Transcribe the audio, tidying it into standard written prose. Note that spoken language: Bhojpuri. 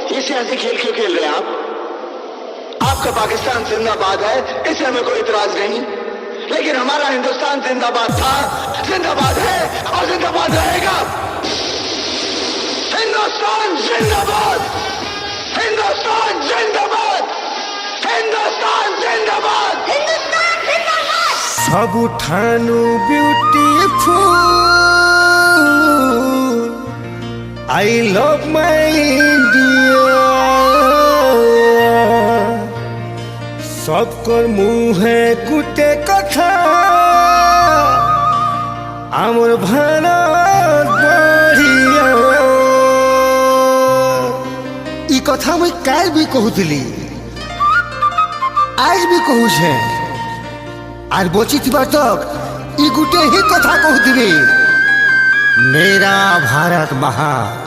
ये सियासी खेल क्यों खेल रहे हैं आप? आपका पाकिस्तान जिंदाबाद है, इससे हमें कोई इतराज नहीं, लेकिन हमारा हिंदुस्तान जिंदाबाद था, जिंदाबाद है और जिंदाबाद रहेगा। हिंदुस्तान जिंदाबाद, हिंदुस्तान जिंदाबाद, हिंदुस्तान जिंदाबाद, हिंदुस्तान जिंदाबाद। सबुठानु beautiful, I love my India। सबकर मुहे गुटे कथा आमर भारत बढ़िया। ई कथा मुई काल भी कहूली, आज भी कहू छे, आज बची थी तक ई गुटे ही कथा कहूली। मेरा भारत महान।